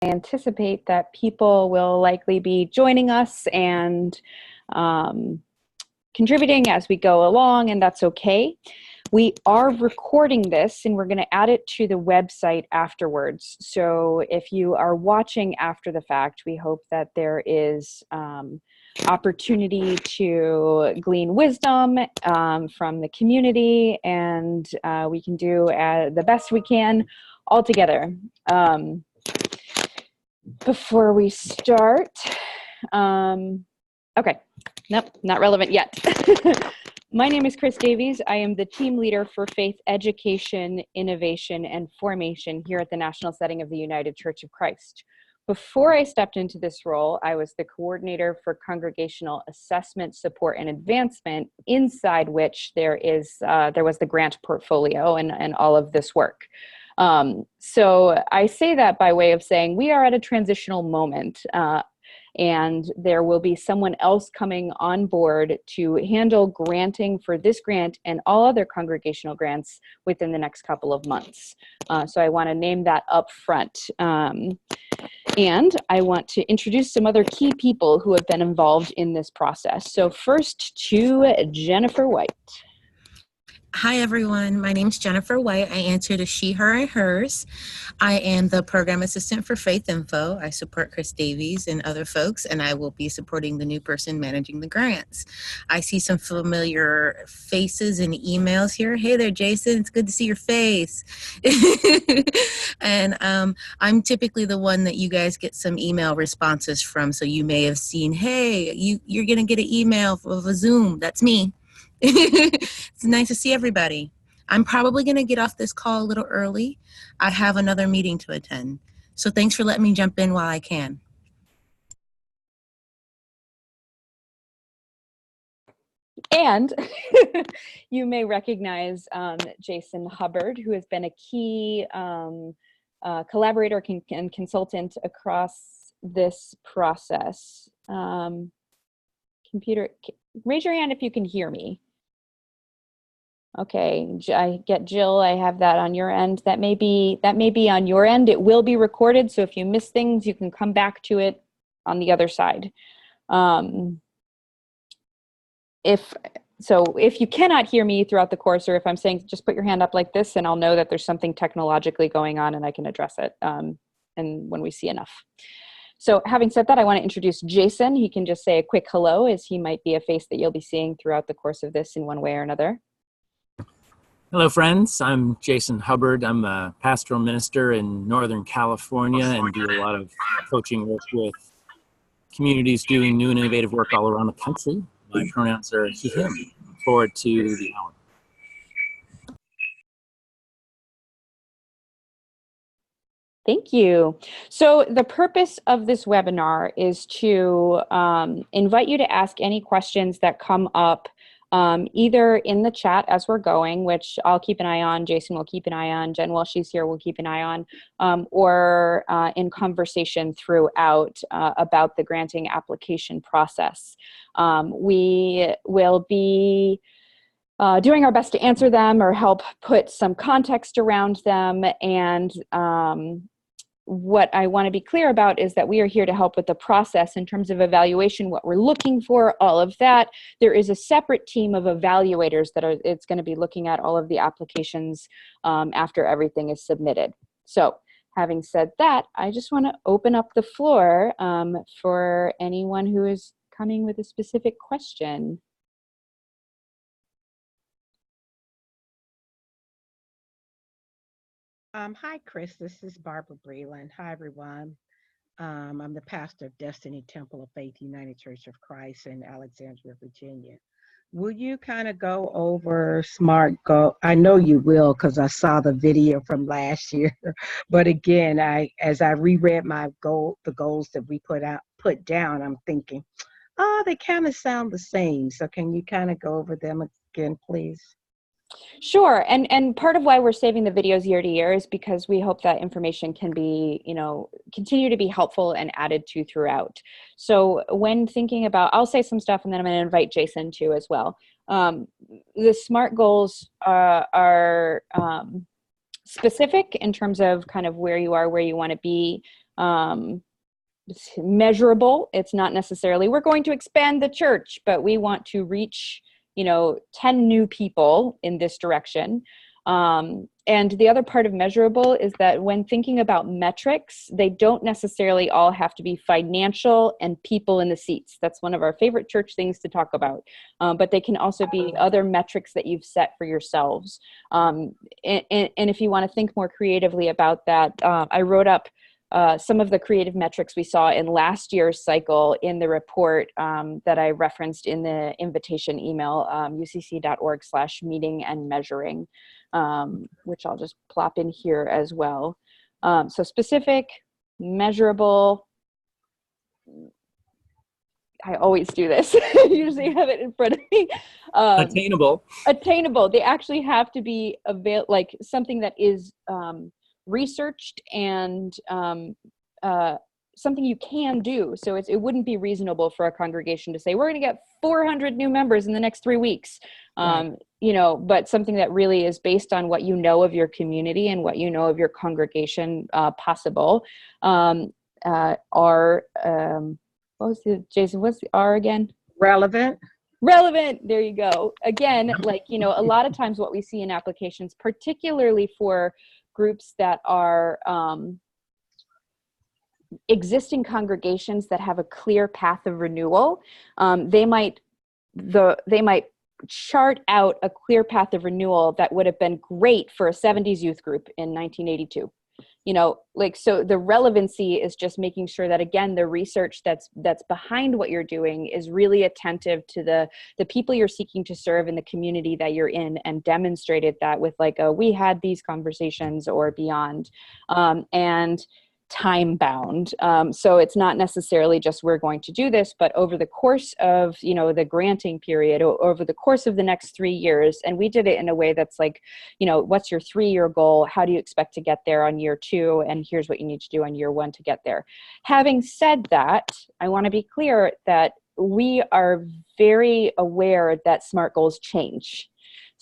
anticipate that people will likely be joining us and contributing as we go along, and that's okay. We are recording this and we're going to add it to the website afterwards. So if you are watching after the fact, we hope that there is opportunity to glean wisdom from the community, and we can do the best we can all together. Before we start, okay, nope, not relevant yet. My name is Chris Davies. I am the team leader for faith education, innovation, and formation here at the National Setting of the United Church of Christ. Before I stepped into this role, I was the coordinator for congregational assessment, support, and advancement, inside which there was the grant portfolio and all of this work. So I say that by way of saying we are at a transitional moment, and there will be someone else coming on board to handle granting for this grant and all other congregational grants within the next couple of months. So I want to name that up front. And I want to introduce some other key people who have been involved in this process. So first to Jennifer White. Hi, everyone. My name is Jennifer White. I answer to she, her, and hers. I am the program assistant for Faith Info. I support Chris Davies and other folks, and I will be supporting the new person managing the grants. I see some familiar faces and emails here. Hey there, Jason. It's good to see your face. And I'm typically the one that you guys get some email responses from. So you may have seen, hey, you're going to get an email of a Zoom. That's me. It's nice to see everybody. I'm probably going to get off this call a little early. I have another meeting to attend. So thanks for letting me jump in while I can. And you may recognize Jason Hubbard, who has been a key collaborator and consultant across this process. Computer, raise your hand if you can hear me. Okay, I get Jill, I have that on your end. That may be on your end. It will be recorded, so if you miss things, you can come back to it on the other side. If you cannot hear me throughout the course, or if I'm saying just put your hand up like this, and I'll know that there's something technologically going on and I can address it and when we see enough. So having said that, I want to introduce Jason. He can just say a quick hello, as he might be a face that you'll be seeing throughout the course of this in one way or another. Hello, friends. I'm Jason Hubbard. I'm a pastoral minister in Northern California and do a lot of coaching work with communities doing new and innovative work all around the country. My pronouns are he, him. Look forward to the hour. Thank you. So the purpose of this webinar is to invite you to ask any questions that come up either in the chat as we're going, which I'll keep an eye on, Jason will keep an eye on, Jen, while she's here, we'll keep an eye on, or in conversation throughout about the granting application process. We will be doing our best to answer them or help put some context around them. And what I want to be clear about is that we are here to help with the process in terms of evaluation, what we're looking for, all of that. There is a separate team of evaluators it's going to be looking at all of the applications after everything is submitted. So having said that, I just want to open up the floor for anyone who is coming with a specific question. Hi, Chris. This is Barbara Breland. Hi, everyone. I'm the pastor of Destiny Temple of Faith United Church of Christ in Alexandria, Virginia. Will you kind of go over SMART goals? I know you will, because I saw the video from last year. But again, as I reread the goals that we put down, I'm thinking, oh, they kind of sound the same. So can you kind of go over them again, please? Sure. And part of why we're saving the videos year to year is because we hope that information can be, continue to be helpful and added to throughout. So when thinking about, I'll say some stuff and then I'm going to invite Jason too as well. The SMART goals are specific in terms of kind of where you are, where you want to be, it's measurable. It's not necessarily, we're going to expand the church, but we want to reach, 10 new people in this direction. And the other part of measurable is that when thinking about metrics, they don't necessarily all have to be financial and people in the seats. That's one of our favorite church things to talk about. But they can also be other metrics that you've set for yourselves. And if you want to think more creatively about that, I wrote up some of the creative metrics we saw in last year's cycle in the report that I referenced in the invitation email, ucc.org/meeting and measuring, which I'll just plop in here as well. So specific, measurable, I always do this. I usually have it in front of me. Attainable. Attainable. They actually have to be like something that is researched and something you can do. So it wouldn't be reasonable for a congregation to say, we're going to get 400 new members in the next 3 weeks. Right. But something that really is based on what you know of your community and what you know of your congregation possible are, Jason, what's the R again? Relevant. Relevant. There you go. Again, like, a lot of times what we see in applications, particularly for groups that are existing congregations that have a clear path of renewal, they might chart out a clear path of renewal that would have been great for a 70s youth group in 1982. So the relevancy is just making sure that, again, the research that's behind what you're doing is really attentive to the people you're seeking to serve in the community that you're in, and demonstrated that with we had these conversations or beyond, and time bound. So it's not necessarily just we're going to do this, but over the course of, the granting period, or over the course of the next 3 years. And we did it in a way that's like, what's your 3-year goal? How do you expect to get there on year 2? And here's what you need to do on year 1 to get there. Having said that, I want to be clear that we are very aware that SMART goals change.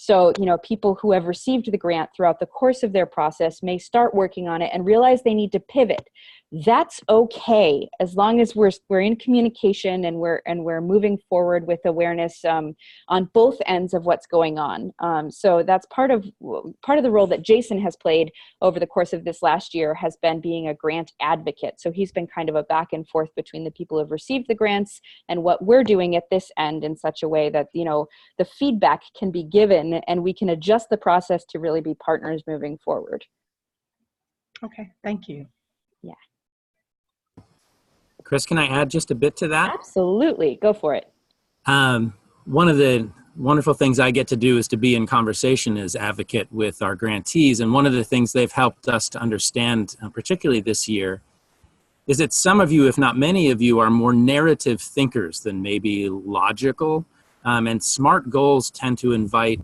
So, people who have received the grant throughout the course of their process may start working on it and realize they need to pivot. That's okay, as long as we're in communication and we're moving forward with awareness on both ends of what's going on. So that's part of the role that Jason has played over the course of this last year, has been being a grant advocate. So he's been kind of a back and forth between the people who have received the grants and what we're doing at this end, in such a way that the feedback can be given and we can adjust the process to really be partners moving forward. Okay, thank you. Yeah. Chris, can I add just a bit to that? Absolutely. Go for it. One of the wonderful things I get to do is to be in conversation as advocate with our grantees. And one of the things they've helped us to understand, particularly this year, is that some of you, if not many of you, are more narrative thinkers than maybe logical. And SMART goals tend to invite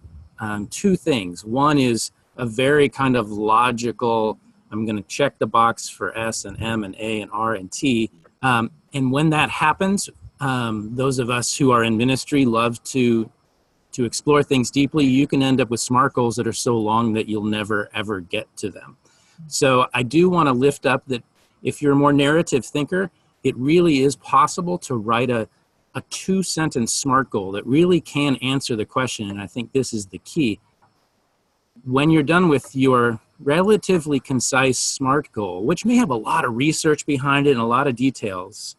2 things. One is a very kind of logical, I'm going to check the box for S and M and A and R and T. And when that happens, those of us who are in ministry love to explore things deeply. You can end up with SMART goals that are so long that you'll never, ever get to them. So I do want to lift up that if you're a more narrative thinker, it really is possible to write a 2-sentence SMART goal that really can answer the question. And I think this is the key. When you're done with your relatively concise SMART goal, which may have a lot of research behind it and a lot of details,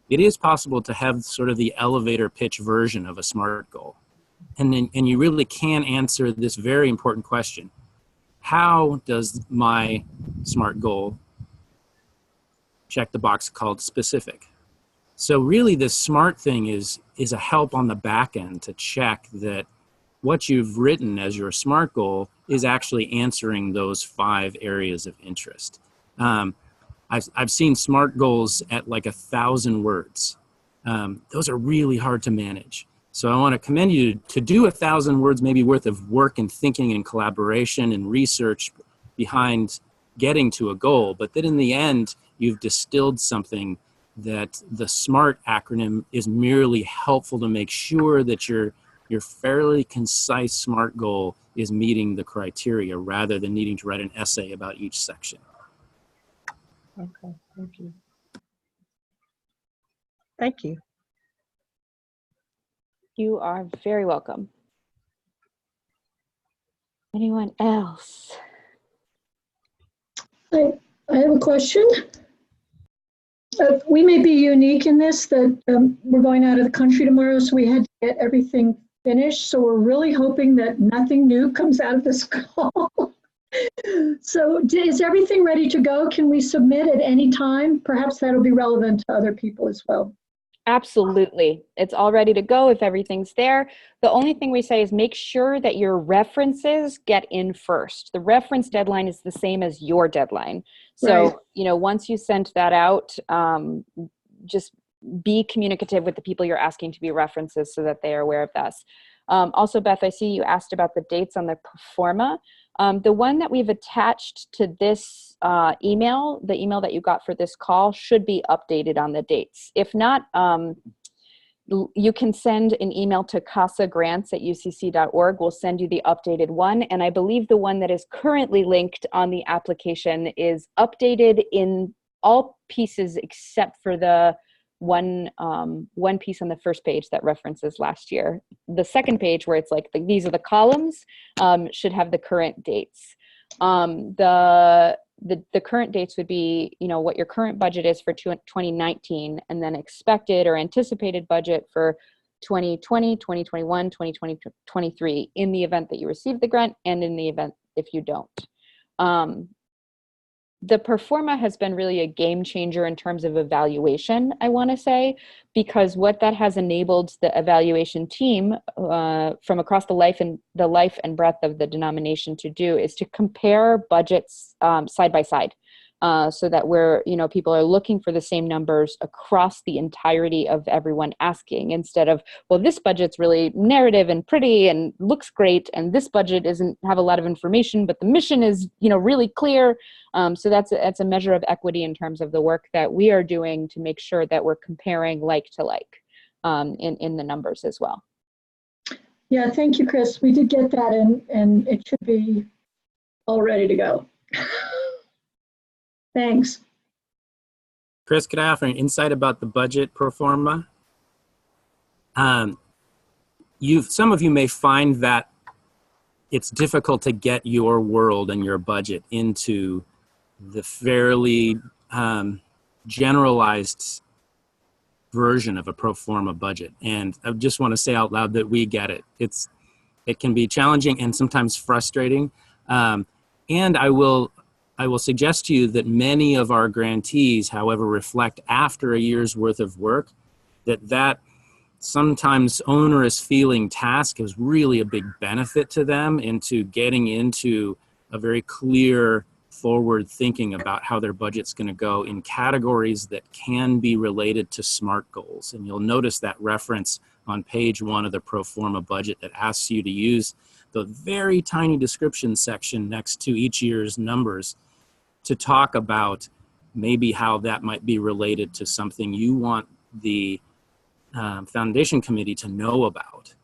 it is possible to have sort of the elevator pitch version of a SMART goal. And you really can answer this very important question. How does my SMART goal check the box called specific? So really the SMART thing is a help on the back end to check that what you've written as your SMART goal is actually answering those 5 areas of interest. I've seen SMART goals at like 1,000 words. Those are really hard to manage. So I want to commend you to do 1,000 words maybe worth of work and thinking and collaboration and research behind getting to a goal, but that in the end, you've distilled something that the SMART acronym is merely helpful to make sure that your fairly concise SMART goal is meeting the criteria rather than needing to write an essay about each section. Okay, thank you. Thank you. You are very welcome. Anyone else? I have a question. We may be unique in this, that we're going out of the country tomorrow, so we had to get everything finished. So we're really hoping that nothing new comes out of this call. So is everything ready to go? Can we submit at any time? Perhaps that'll be relevant to other people as well. Absolutely. It's all ready to go if everything's there. The only thing we say is make sure that your references get in first. The reference deadline is the same as your deadline. So, Right. you know, once you send that out, just be communicative with the people you're asking to be references so that they are aware of this. Also, Beth, I see you asked about the dates on the Performa. The one that we've attached to this email, the email that you got for this call, should be updated on the dates. If not, you can send an email to casagrants@ucc.org. We'll send you the updated one. And I believe the one that is currently linked on the application is updated in all pieces except for the one piece on the first page that references last year. The second page, where it's like these are the columns, should have the current dates. The current dates would be, you know, what your current budget is for 2019, and then expected or anticipated budget for 2020, 2021, 2023, in the event that you receive the grant and in the event if you don't. The Performa has been really a game changer in terms of evaluation, I want to say, because what that has enabled the evaluation team from across the life and breadth of the denomination to do is to compare budgets side by side. So that people are looking for the same numbers across the entirety of everyone asking, instead of, well, this budget's really narrative and pretty and looks great, and this budget doesn't have a lot of information, but the mission is, really clear. So that's a measure of equity in terms of the work that we are doing to make sure that we're comparing like to like in the numbers as well. Yeah, thank you, Chris. We did get that, and it should be all ready to go. Thanks. Chris, could I offer an insight about the budget Performa? Some of you may find that it's difficult to get your world and your budget into the fairly generalized version of a Performa budget. And I just want to say out loud that we get it. It can be challenging and sometimes frustrating. And I will suggest to you that many of our grantees, however, reflect after a year's worth of work that sometimes onerous feeling task is really a big benefit to them into getting into a very clear forward thinking about how their budget's going to go in categories that can be related to SMART goals. And you'll notice that reference on page 1 of the Performa budget that asks you to use the very tiny description section next to each year's numbers to talk about maybe how that might be related to something you want the Foundation Committee to know about.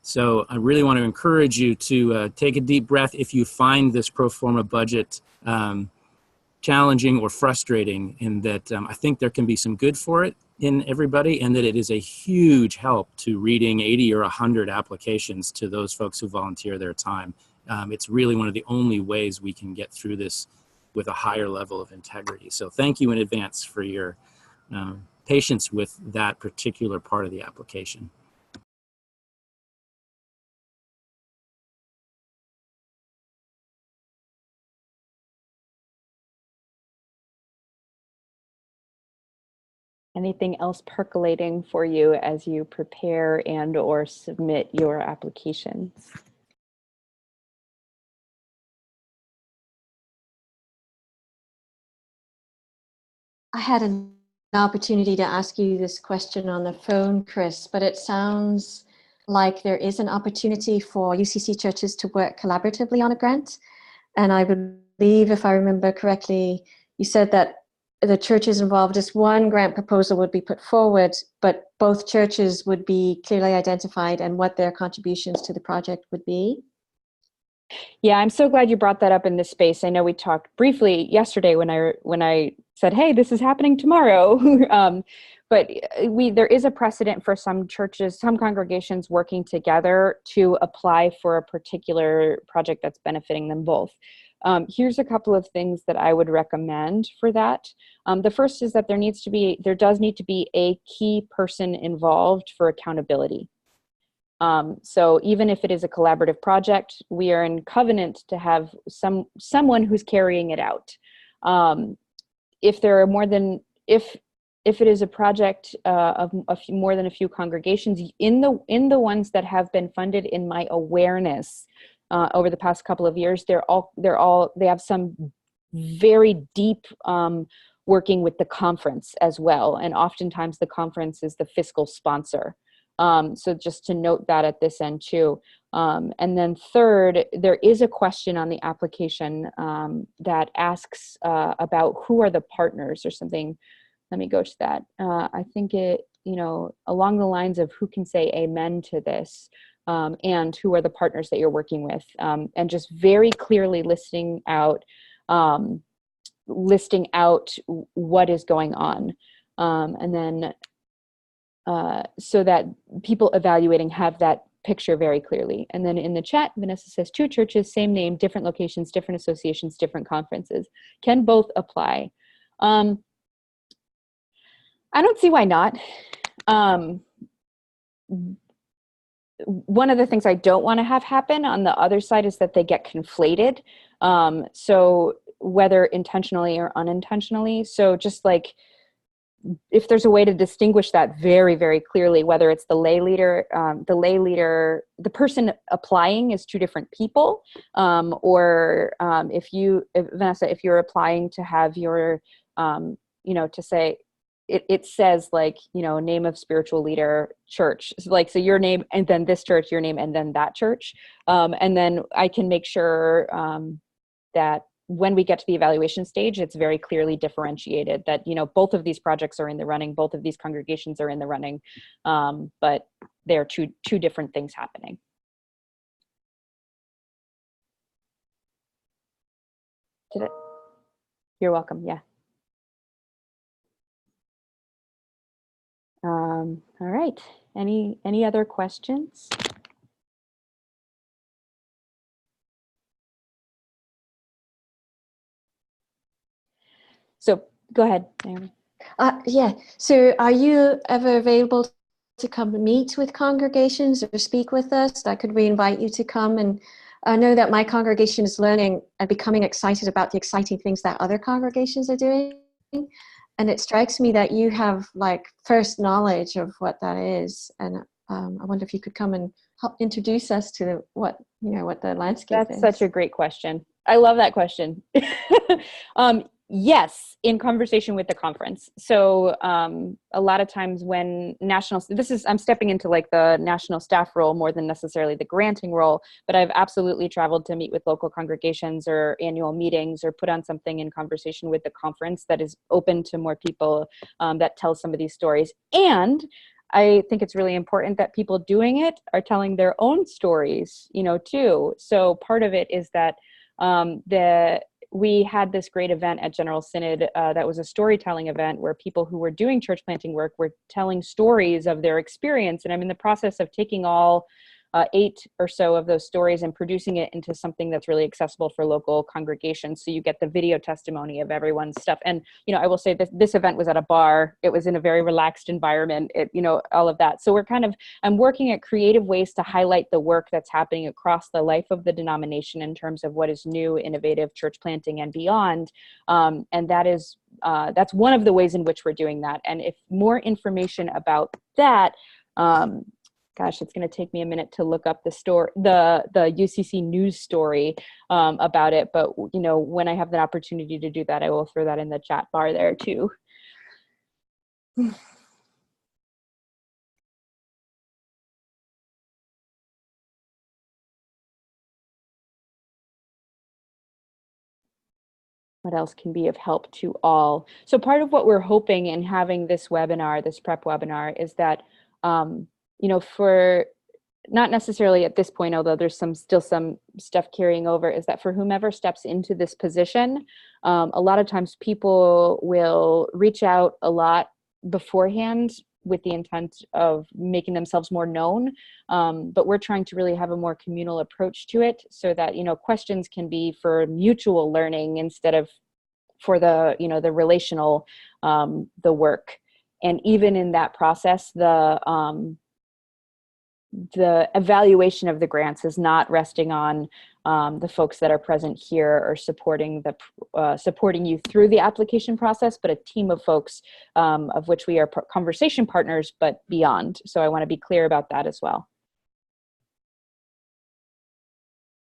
So I really want to encourage you to take a deep breath if you find this Performa budget challenging or frustrating, in that I think there can be some good for it in everybody, and that it is a huge help to reading 80 or 100 applications to those folks who volunteer their time. It's really one of the only ways we can get through this with a higher level of integrity. So thank you in advance for your patience with that particular part of the application. Anything else percolating for you as you prepare and or submit your applications? I had an opportunity to ask you this question on the phone, Chris, but it sounds like there is an opportunity for UCC churches to work collaboratively on a grant. And I believe, if I remember correctly, you said that the churches involved, just one grant proposal would be put forward, but both churches would be clearly identified and what their contributions to the project would be. Yeah, I'm so glad you brought that up in this space. I know we talked briefly yesterday when I said, "Hey, this is happening tomorrow." But there is a precedent for some churches, some congregations working together to apply for a particular project that's benefiting them both. Here's a couple of things that I would recommend for that. The first is that there does need to be a key person involved for accountability. So even if it is a collaborative project, we are in covenant to have someone who's carrying it out. If there are if it is a project of more than a few congregations, in the ones that have been funded in my awareness over the past couple of years, they have some very deep working with the conference as well, and oftentimes the conference is the fiscal sponsor. So just to note that at this end too. And then third, there is a question on the application that asks about who are the partners or something. Let me go to that. I think along the lines of who can say amen to this, and who are the partners that you're working with, and just very clearly listing out what is going on. And then so that people evaluating have that picture very clearly. And then in the chat, Vanessa says 2 churches, same name, different locations, different associations, different conferences. Can both apply? I don't see why not. One of the things I don't want to have happen on the other side is that they get conflated. So whether intentionally or unintentionally. So just like, if there's a way to distinguish that very, very clearly, whether it's the lay leader, the person applying is 2 different people, or Vanessa, if you're applying to have your, to say, it says like, name of spiritual leader, church, so your name and then this church, your name and then that church. And then I can make sure that when we get to the evaluation stage, it's very clearly differentiated that, both of these projects are in the running, both of these congregations are in the running, but they're two different things happening. You're welcome, yeah. All right, any other questions? So go ahead, Naomi. Yeah, so are you ever available to come and meet with congregations or speak with us? Could we invite you to come? And I know that my congregation is learning and becoming excited about the exciting things that other congregations are doing. And it strikes me that you have first knowledge of what that is. And I wonder if you could come and help introduce us to what the landscape is. That's such a great question. I love that question. Yes, in conversation with the conference. So a lot of times when I'm stepping into the national staff role more than necessarily the granting role, but I've absolutely traveled to meet with local congregations or annual meetings or put on something in conversation with the conference that is open to more people, that tell some of these stories. And I think it's really important that people doing it are telling their own stories, too. So part of it is that we had this great event at General Synod that was a storytelling event where people who were doing church planting work were telling stories of their experience. And I'm in the process of taking all 8 or so of those stories and producing it into something that's really accessible for local congregations. So you get the video testimony of everyone's stuff. And, I will say this event was at a bar. It was in a very relaxed environment, all of that. So I'm working at creative ways to highlight the work that's happening across the life of the denomination in terms of what is new, innovative church planting and beyond. And that's one of the ways in which we're doing that. And if more information about that, gosh, it's going to take me a minute to look up the UCC news story about it. But, when I have the opportunity to do that, I will throw that in the chat bar there too. What else can be of help to all? So part of what we're hoping in having this webinar, this prep webinar, is that, for not necessarily at this point, although there's still some stuff carrying over, is that for whomever steps into this position, a lot of times people will reach out a lot beforehand with the intent of making themselves more known. But we're trying to really have a more communal approach to it so that, questions can be for mutual learning instead of for the, the relational, the work. And even in that process, the evaluation of the grants is not resting on the folks that are present here or supporting you through the application process, but a team of folks of which we are conversation partners, but beyond. So I want to be clear about that as well.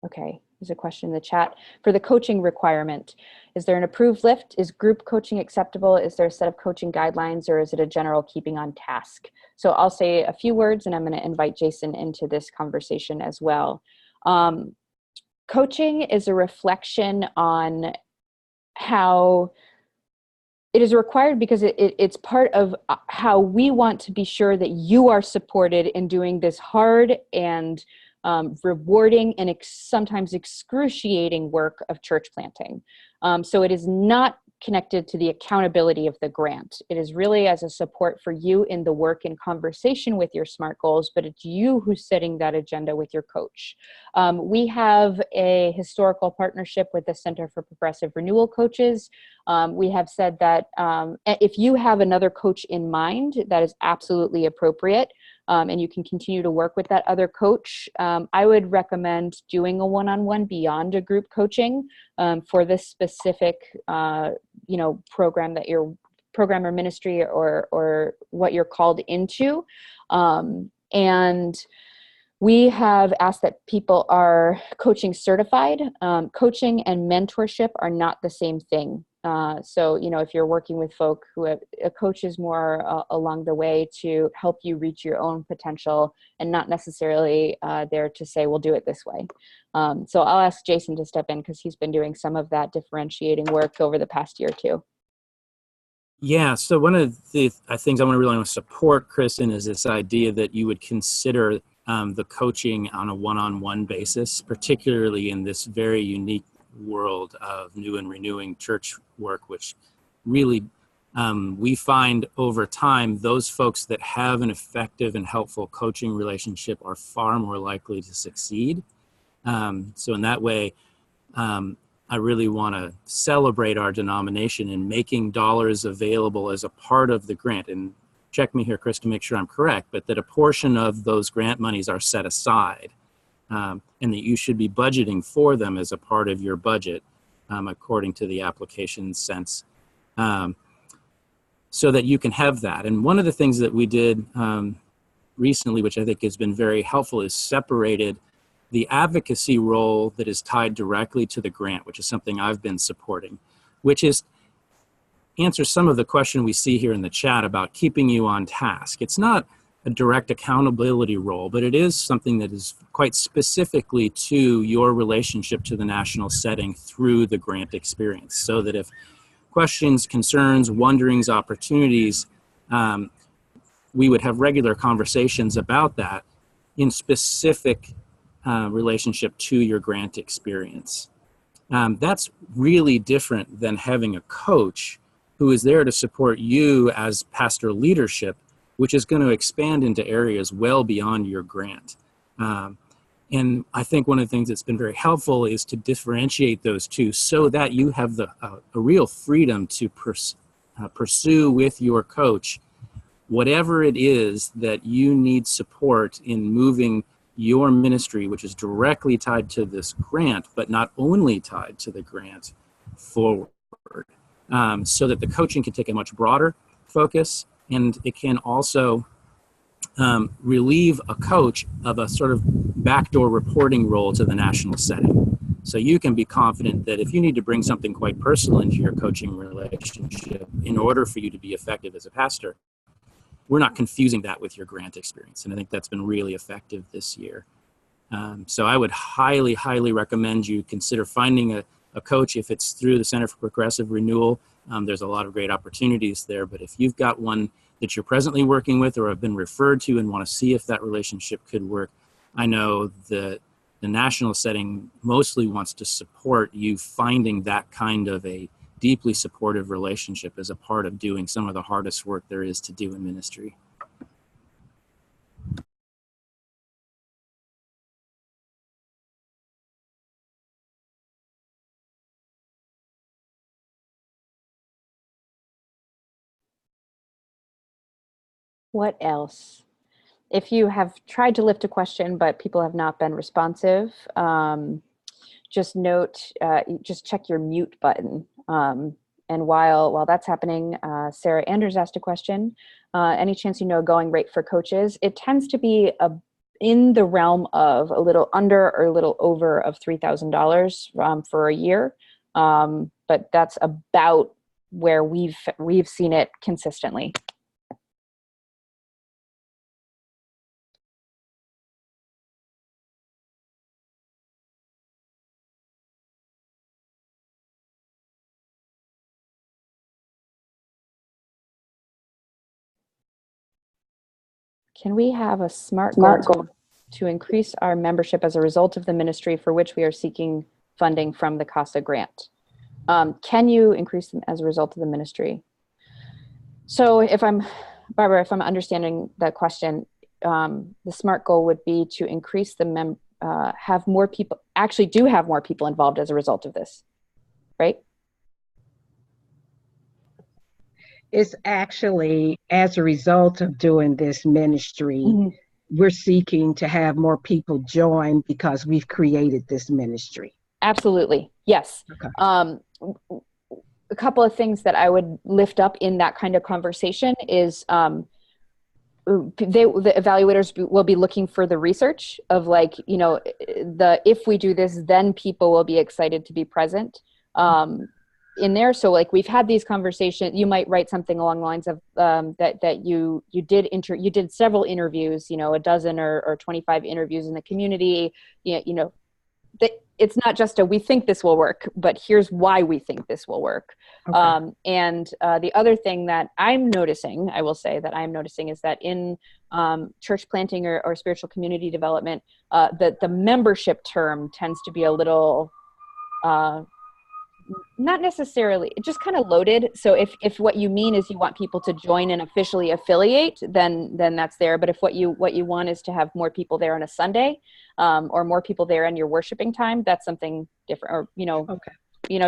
Okay, there's a question in the chat. For the coaching requirement, is there an approved lift? Is group coaching acceptable? Is there a set of coaching guidelines, or is it a general keeping on task? So I'll say a few words and I'm going to invite Jason into this conversation as well. Coaching is a reflection on how it is required because it's part of how we want to be sure that you are supported in doing this hard and rewarding and sometimes excruciating work of church planting. So it is not connected to the accountability of the grant. It is really as a support for you in the work and conversation with your SMART goals, but it's you who's setting that agenda with your coach. We have a historical partnership with the Center for Progressive Renewal Coaches. We have said that if you have another coach in mind, that is absolutely appropriate. And you can continue to work with that other coach. I would recommend doing a one-on-one beyond a group coaching for this specific, program that your program or ministry or what you're called into. And we have asked that people are coaching certified. Coaching and mentorship are not the same thing. So, if you're working with folk a coach is more along the way to help you reach your own potential and not necessarily there to say, we'll do it this way. So I'll ask Jason to step in because he's been doing some of that differentiating work over the past year too. Yeah, so one of the things I really want to support Chris in is this idea that you would consider the coaching on a one-on-one basis, particularly in this very unique world of new and renewing church work, which really we find over time those folks that have an effective and helpful coaching relationship are far more likely to succeed. So in that way, I really want to celebrate our denomination in making dollars available as a part of the grant. And check me here, Chris, to make sure I'm correct, but that a portion of those grant monies are set aside. And that you should be budgeting for them as a part of your budget, according to the application sense, so that you can have that. And one of the things that we did recently, which I think has been very helpful, is separated the advocacy role that is tied directly to the grant, which is something I've been supporting, which is answers some of the question we see here in the chat about keeping you on task. It's not a direct accountability role, but it is something that is quite specifically to your relationship to the national setting through the grant experience, so that if questions, concerns, wonderings, opportunities, we would have regular conversations about that in specific relationship to your grant experience. That's really different than having a coach who is there to support you as pastoral leadership, which is going to expand into areas well beyond your grant. And I think one of the things that's been very helpful is to differentiate those two so that you have a real freedom to pursue with your coach whatever it is that you need support in moving your ministry, which is directly tied to this grant, but not only tied to the grant, forward. So that the coaching can take a much broader focus, and it can also relieve a coach of a sort of backdoor reporting role to the national setting. So you can be confident that if you need to bring something quite personal into your coaching relationship in order for you to be effective as a pastor, we're not confusing that with your grant experience. And I think that's been really effective this year. So I would highly, highly recommend you consider finding a coach if it's through the Center for Progressive Renewal. There's a lot of great opportunities there, but if you've got one that you're presently working with or have been referred to and want to see if that relationship could work, I know that the national setting mostly wants to support you finding that kind of a deeply supportive relationship as a part of doing some of the hardest work there is to do in ministry. What else? If you have tried to lift a question, but people have not been responsive, just note, just check your mute button. And while that's happening, Sarah Anders asked a question. Any chance you know going rate for coaches? It tends to be in the realm of a little under or a little over of $3,000 for a year, but that's about where we've seen it consistently. Can we have a SMART goal to increase our membership as a result of the ministry for which we are seeking funding from the CASA grant? Can you increase them as a result of the ministry? So Barbara, if I'm understanding that question, the SMART goal would be to increase have more people involved as a result of this, right? It's actually as a result of doing this ministry, we're seeking to have more people join because we've created this ministry. Absolutely. Yes. Okay. A couple of things that I would lift up in that kind of conversation is the evaluators will be looking for the research of if we do this, then people will be excited to be present in there. So we've had these conversations. You might write something along the lines of that you did several interviews, a dozen or 25 interviews in the community. It's not just we think this will work, but here's why we think this will work. Okay. And the other thing that I'm noticing, is that in church planting or spiritual community development, that the membership term tends to be a little, not necessarily, just kind of loaded. So if what you mean is you want people to join and officially affiliate, then that's there. But if what you want is to have more people there on a Sunday, or more people there in your worshiping time, that's something different. Or okay.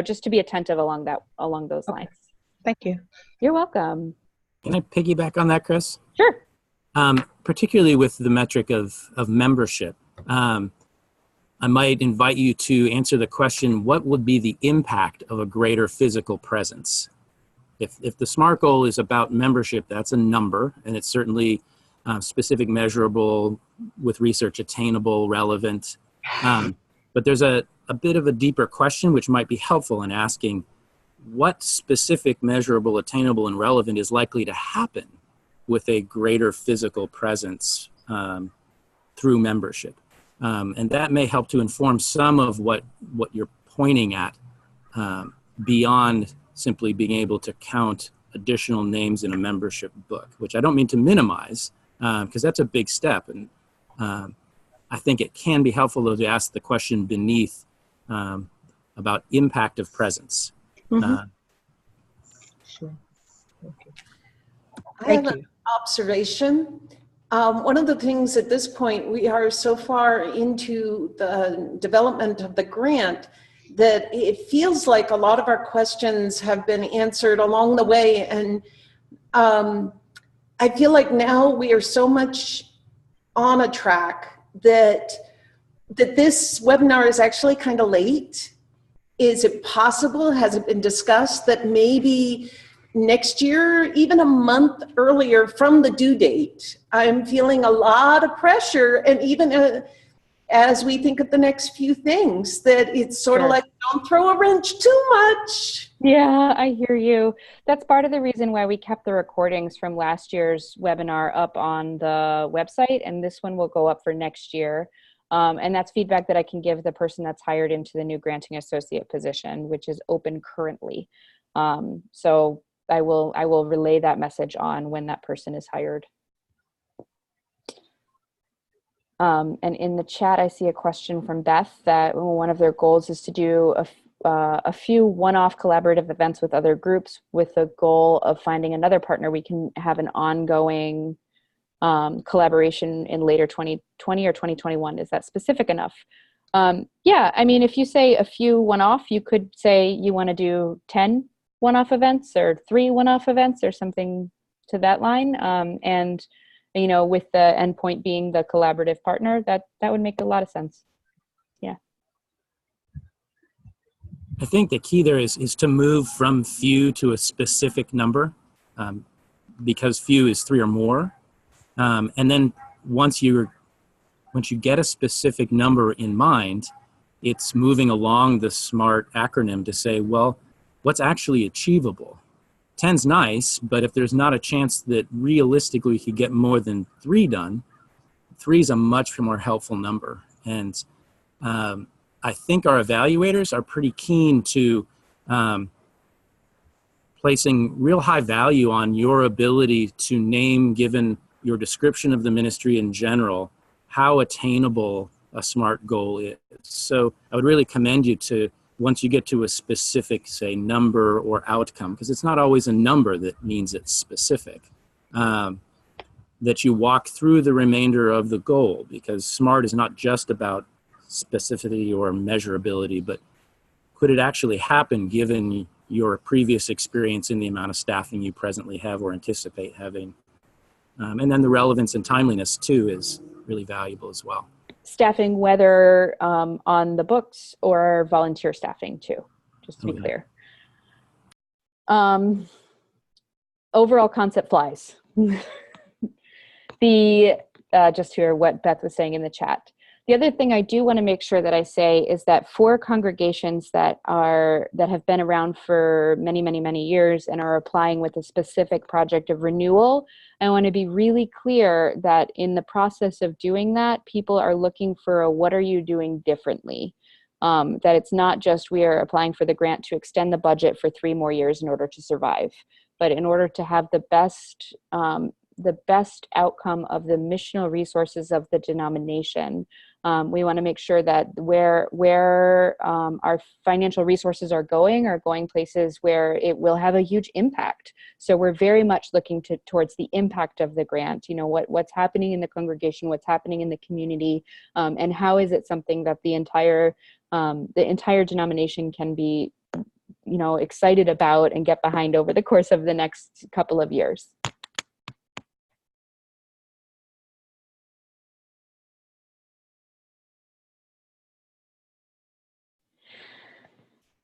Just to be attentive along those lines. Thank you. You're welcome. Can I piggyback on that, Chris? Sure. Particularly with the metric of membership. I might invite you to answer the question, what would be the impact of a greater physical presence? If the SMART goal is about membership, that's a number, and it's certainly specific, measurable, with research attainable, relevant. But there's a bit of a deeper question which might be helpful in asking what specific, measurable, attainable, and relevant is likely to happen with a greater physical presence through membership. And that may help to inform some of what you're pointing at beyond simply being able to count additional names in a membership book, which I don't mean to minimize, because that's a big step. And I think it can be helpful, though, to ask the question beneath about impact of presence. Sure. Okay. I have an observation. One of the things at this point, we are so far into the development of the grant that it feels like a lot of our questions have been answered along the way. And I feel like now we are so much on a track that this webinar is actually kind of late. Is it possible, has it been discussed that maybe next year, even a month earlier from the due date? I'm feeling a lot of pressure, and even as we think of the next few things, that it's sort of like, don't throw a wrench too much. Yeah, I hear you. That's part of the reason why we kept the recordings from last year's webinar up on the website, and this one will go up for next year. And that's feedback that I can give the person that's hired into the new granting associate position, which is open currently. So I will relay that message on when that person is hired. And in the chat, I see a question from Beth that one of their goals is to do a few one-off collaborative events with other groups with the goal of finding another partner. We can have an ongoing collaboration in later 2020 or 2021. Is that specific enough? Yeah, I mean, if you say a few one-off, you could say you want to do 10 one-off events or 3 one-off events or something to that line. And, you know, with the endpoint being the collaborative partner, that would make a lot of sense. Yeah. I think the key there is to move from few to a specific number, because few is 3 or more. And then once you get a specific number in mind, it's moving along the SMART acronym to say, well, what's actually achievable? 10's nice, but if there's not a chance that realistically we could get more than 3 done, 3 is a much more helpful number. And I think our evaluators are pretty keen to placing real high value on your ability to name, given your description of the ministry in general, how attainable a SMART goal is. So I would really commend you to, once you get to a specific, say, number or outcome, because it's not always a number that means it's specific, that you walk through the remainder of the goal, because SMART is not just about specificity or measurability, but could it actually happen given your previous experience in the amount of staffing you presently have or anticipate having? And then the relevance and timeliness too is really valuable as well. Staffing, whether on the books or volunteer staffing too, just to be clear. Overall concept flies. Just to hear what Beth was saying in the chat. The other thing I do want to make sure that I say is that for congregations that have been around for many, many, many years and are applying with a specific project of renewal, I want to be really clear that in the process of doing that, people are looking for a what are you doing differently? That it's not just we are applying for the grant to extend the budget for 3 more years in order to survive, but in order to have the best outcome of the missional resources of the denomination. We want to make sure that where our financial resources are going places where it will have a huge impact. So we're very much looking towards the impact of the grant. You know, what's happening in the congregation, what's happening in the community, and how is it something that the entire denomination can be, you know, excited about and get behind over the course of the next couple of years.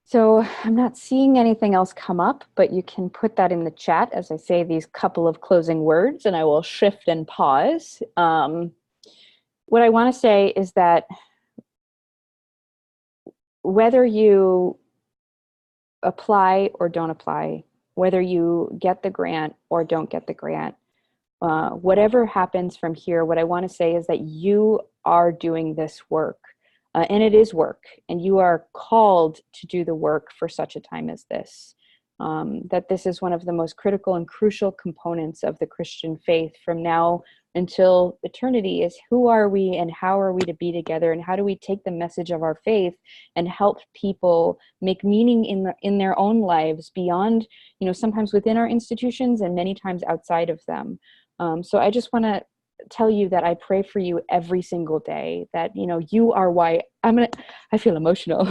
So I'm not seeing anything else come up, but you can put that in the chat as I say these couple of closing words, and I will shift and pause. What I want to say is that whether you apply or don't apply, whether you get the grant or don't get the grant, whatever happens from here, what I want to say is that you are doing this work. And it is work, and you are called to do the work for such a time as this. That this is one of the most critical and crucial components of the Christian faith from now until eternity is who are we and how are we to be together, and how do we take the message of our faith and help people make meaning in their own lives beyond, you know, sometimes within our institutions and many times outside of them. So I just want to tell you that I pray for you every single day, that, you know, you are why I feel emotional.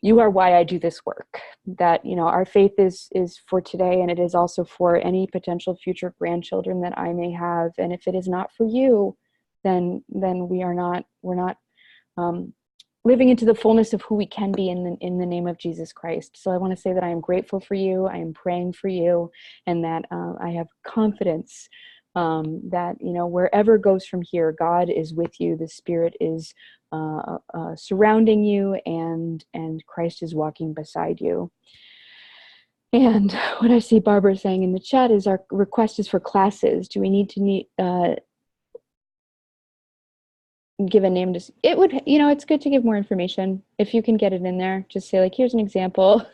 You are why I do this work, that, you know, our faith is for today, and it is also for any potential future grandchildren that I may have. And if it is not for you, then we're not living into the fullness of who we can be in the name of Jesus Christ. So I want to say that I am grateful for you. I am praying for you, and that I have confidence that, you know, wherever goes from here, God is with you. The Spirit is surrounding you, and Christ is walking beside you. And what I see Barbara saying in the chat is our request is for classes. Do we need to give a name to it? Would, you know, it's good to give more information if you can get it in there. Just say, like, here's an example.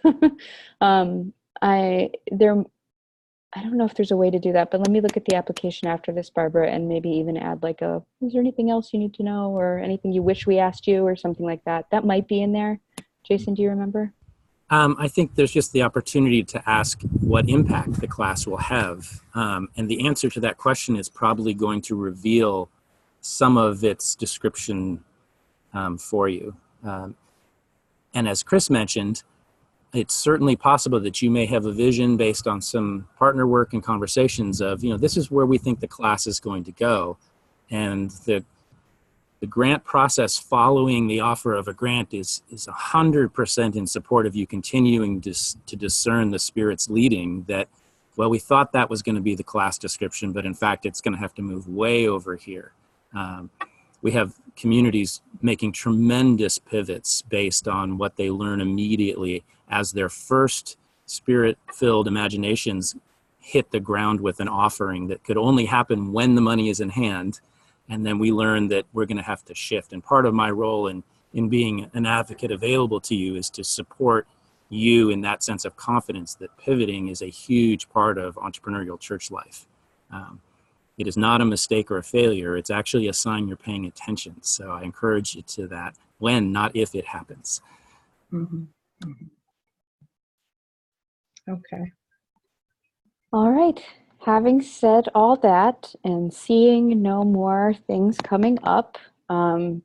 I don't know if there's a way to do that, but let me look at the application after this, Barbara, and maybe even add like is there anything else you need to know or anything you wish we asked you or something like that? That might be in there. Jason, do you remember? I think there's just the opportunity to ask what impact the class will have. And the answer to that question is probably going to reveal some of its description for you. And as Chris mentioned, it's certainly possible that you may have a vision based on some partner work and conversations of, this is where we think the class is going to go. And the grant process following the offer of a grant is 100% in support of you continuing to discern the Spirit's leading that, well, we thought that was going to be the class description, but in fact, it's going to have to move way over here. We have communities making tremendous pivots based on what they learn immediately as their first Spirit-filled imaginations hit the ground with an offering that could only happen when the money is in hand. And then we learn that we're going to have to shift. And part of my role in being an advocate available to you is to support you in that sense of confidence that pivoting is a huge part of entrepreneurial church life. It is not a mistake or a failure. It's actually a sign you're paying attention. So I encourage you to that when, not if it happens. Mm-hmm. Mm-hmm. Okay. All right. Having said all that and seeing no more things coming up,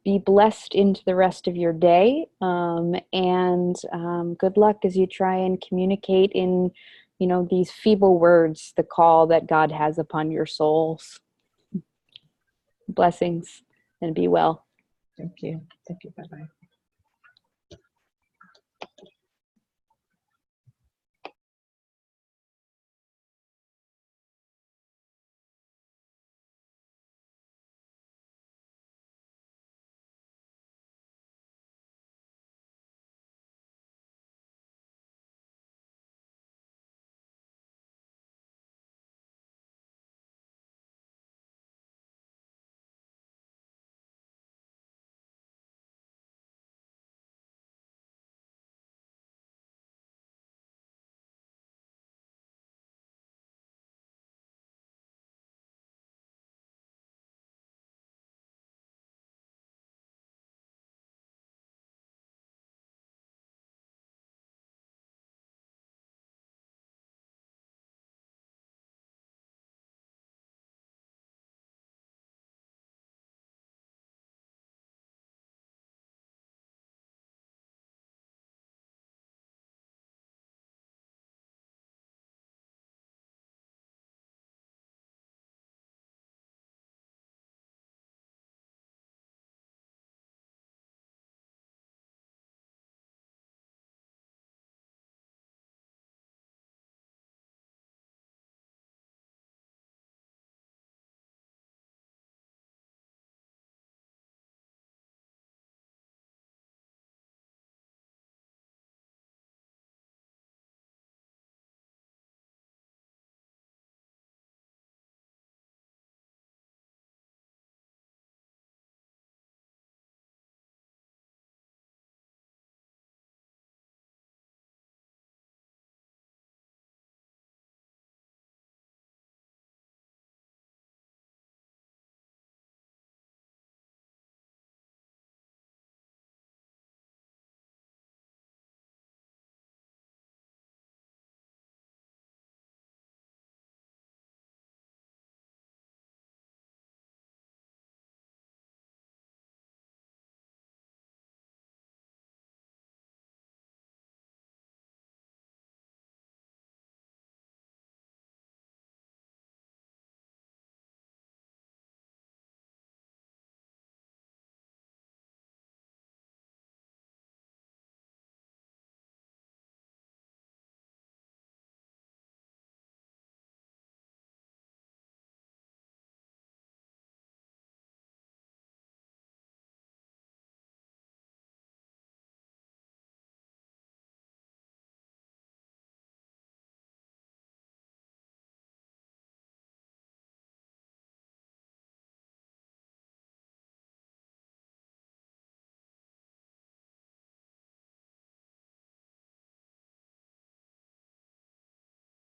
be blessed into the rest of your day, and good luck as you try and communicate in, these feeble words, the call that God has upon your souls. Blessings and be well. Thank you. Thank you. Bye-bye.